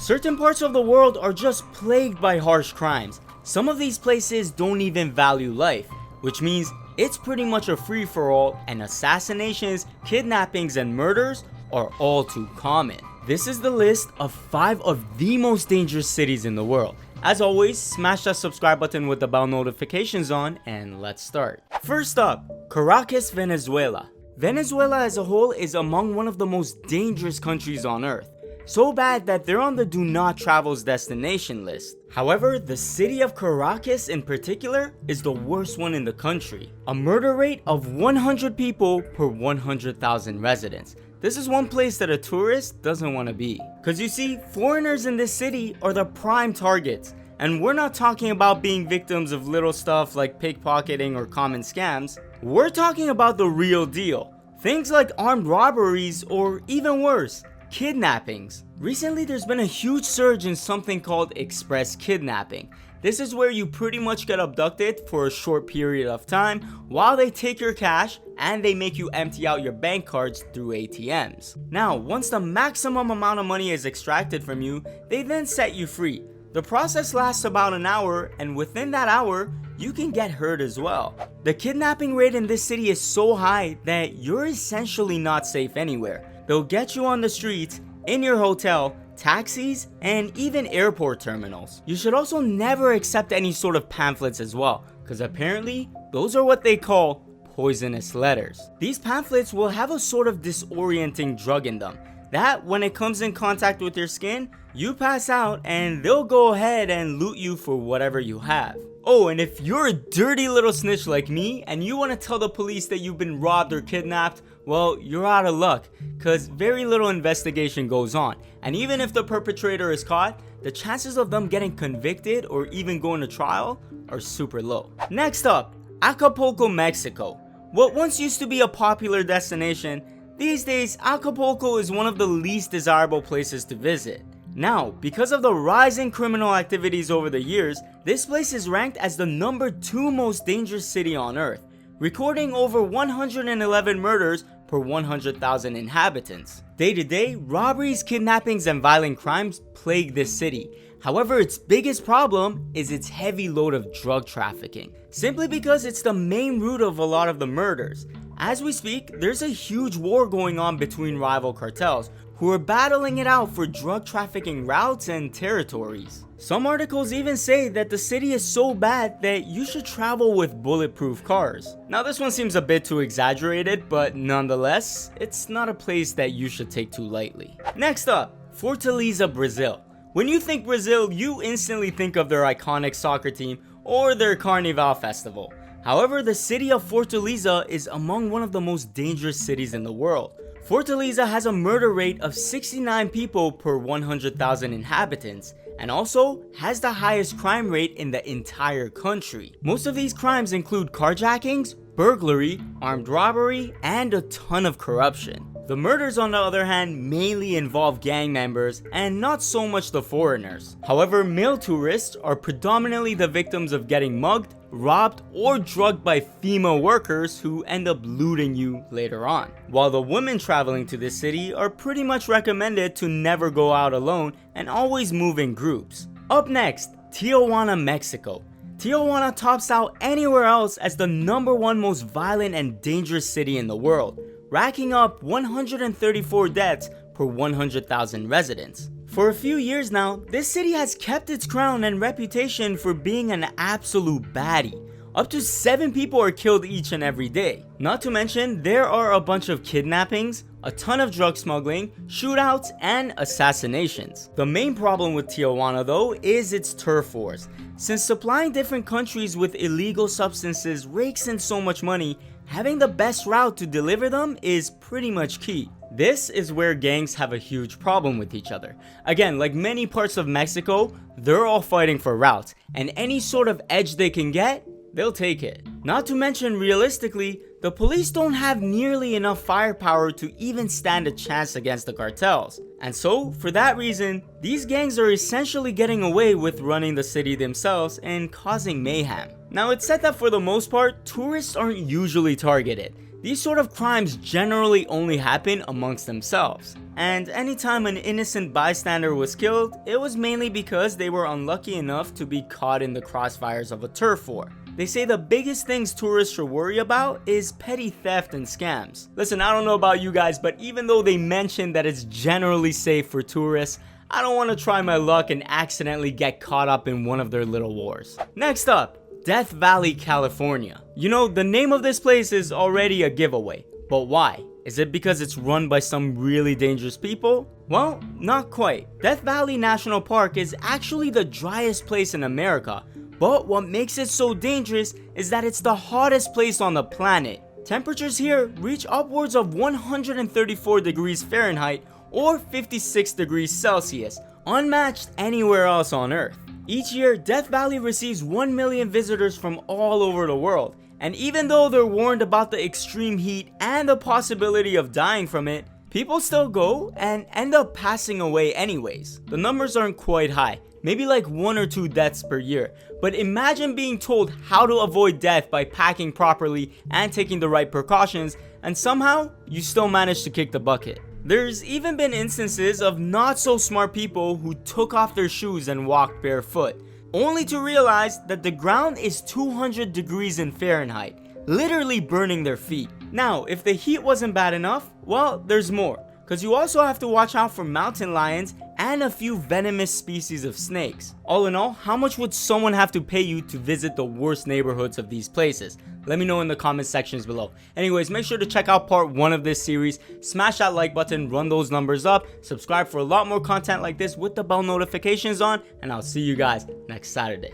Certain parts of the world are just plagued by harsh crimes. Some of these places don't even value life, which means it's pretty much a free-for-all, and assassinations, kidnappings, and murders are all too common. This is the list of 5 of the most dangerous cities in the world. As always, smash that subscribe button with the bell notifications on, and let's start. First up, Caracas, Venezuela. Venezuela as a whole is among one of the most dangerous countries on earth. So bad that they're on the do not travels destination list. However, the city of Caracas in particular is the worst one in the country. A murder rate of 100 people per 100,000 residents. This is one place that a tourist doesn't want to be. Cause you see, foreigners in this city are the prime targets. And we're not talking about being victims of little stuff like pickpocketing or common scams. We're talking about the real deal. Things like armed robberies or even worse, kidnappings. Recently there's been a huge surge in something called express kidnapping. This is where you pretty much get abducted for a short period of time while they take your cash and they make you empty out your bank cards through ATMs. Now, once the maximum amount of money is extracted from you, they then set you free. The process lasts about an hour, and within that hour, you can get hurt as well. The kidnapping rate in this city is so high that you're essentially not safe anywhere. They'll get you on the streets, in your hotel, taxis, and even airport terminals. You should also never accept any sort of pamphlets as well, because apparently those are what they call poisonous letters. These pamphlets will have a sort of disorienting drug in them that when it comes in contact with your skin, you pass out and they'll go ahead and loot you for whatever you have. Oh, and if you're a dirty little snitch like me and you want to tell the police that you've been robbed or kidnapped, well, you're out of luck, cause very little investigation goes on, and even if the perpetrator is caught, the chances of them getting convicted or even going to trial are super low. Next up, Acapulco, Mexico. What once used to be a popular destination, these days Acapulco is one of the least desirable places to visit. Now, because of the rise in criminal activities over the years, this place is ranked as the number 2 most dangerous city on earth, recording over 111 murders per 100,000 inhabitants. Day to day, robberies, kidnappings, and violent crimes plague this city. However, its biggest problem is its heavy load of drug trafficking, simply because it's the main root of a lot of the murders. As we speak, there's a huge war going on between rival cartels who are battling it out for drug trafficking routes and territories. Some articles even say that the city is so bad that you should travel with bulletproof cars. Now this one seems a bit too exaggerated, but nonetheless, it's not a place that you should take too lightly. Next up, Fortaleza, Brazil. When you think Brazil, you instantly think of their iconic soccer team or their Carnival festival. However, the city of Fortaleza is among one of the most dangerous cities in the world. Fortaleza has a murder rate of 69 people per 100,000 inhabitants, and also has the highest crime rate in the entire country. Most of these crimes include carjackings, burglary, armed robbery, and a ton of corruption. The murders, on the other hand, mainly involve gang members and not so much the foreigners. However, male tourists are predominantly the victims of getting mugged, robbed, or drugged by female workers who end up looting you later on. While the women traveling to this city are pretty much recommended to never go out alone and always move in groups. Up next, Tijuana, Mexico. Tijuana tops out anywhere else as the number 1 most violent and dangerous city in the world, racking up 134 deaths per 100,000 residents. For a few years now, this city has kept its crown and reputation for being an absolute baddie. Up to 7 people are killed each and every day. Not to mention, there are a bunch of kidnappings, a ton of drug smuggling, shootouts, and assassinations. The main problem with Tijuana though is its turf wars. Since supplying different countries with illegal substances rakes in so much money, having the best route to deliver them is pretty much key. This is where gangs have a huge problem with each other. Again, like many parts of Mexico, they're all fighting for routes, and any sort of edge they can get, they'll take it. Not to mention, realistically, the police don't have nearly enough firepower to even stand a chance against the cartels. And so, for that reason, these gangs are essentially getting away with running the city themselves and causing mayhem. Now, it's said that for the most part, tourists aren't usually targeted. These sort of crimes generally only happen amongst themselves. and anytime an innocent bystander was killed, it was mainly because they were unlucky enough to be caught in the crossfires of a turf war. They say the biggest things tourists should worry about is petty theft and scams. Listen, I don't know about you guys, but even though they mention that it's generally safe for tourists, I don't want to try my luck and accidentally get caught up in one of their little wars. Next up, Death Valley, California. You know, the name of this place is already a giveaway, but why? Is it because it's run by some really dangerous people? Well, not quite. Death Valley National Park is actually the driest place in America, but what makes it so dangerous is that it's the hottest place on the planet. Temperatures here reach upwards of 134 degrees Fahrenheit or 56 degrees Celsius, unmatched anywhere else on Earth. Each year, Death Valley receives 1 million visitors from all over the world, and even though they're warned about the extreme heat and the possibility of dying from it, people still go and end up passing away anyways. The numbers aren't quite high, maybe like 1 or 2 deaths per year, but imagine being told how to avoid death by packing properly and taking the right precautions, and somehow you still manage to kick the bucket. There's even been instances of not so smart people who took off their shoes and walked barefoot, only to realize that the ground is 200 degrees in Fahrenheit, literally burning their feet. Now, if the heat wasn't bad enough, well, there's more, because you also have to watch out for mountain lions and a few venomous species of snakes. All in all, how much would someone have to pay you to visit the worst neighborhoods of these places? Let me know in the comment sections below. Anyways, make sure to check out part 1 of this series, smash that like button, run those numbers up, subscribe for a lot more content like this with the bell notifications on, and I'll see you guys next Saturday.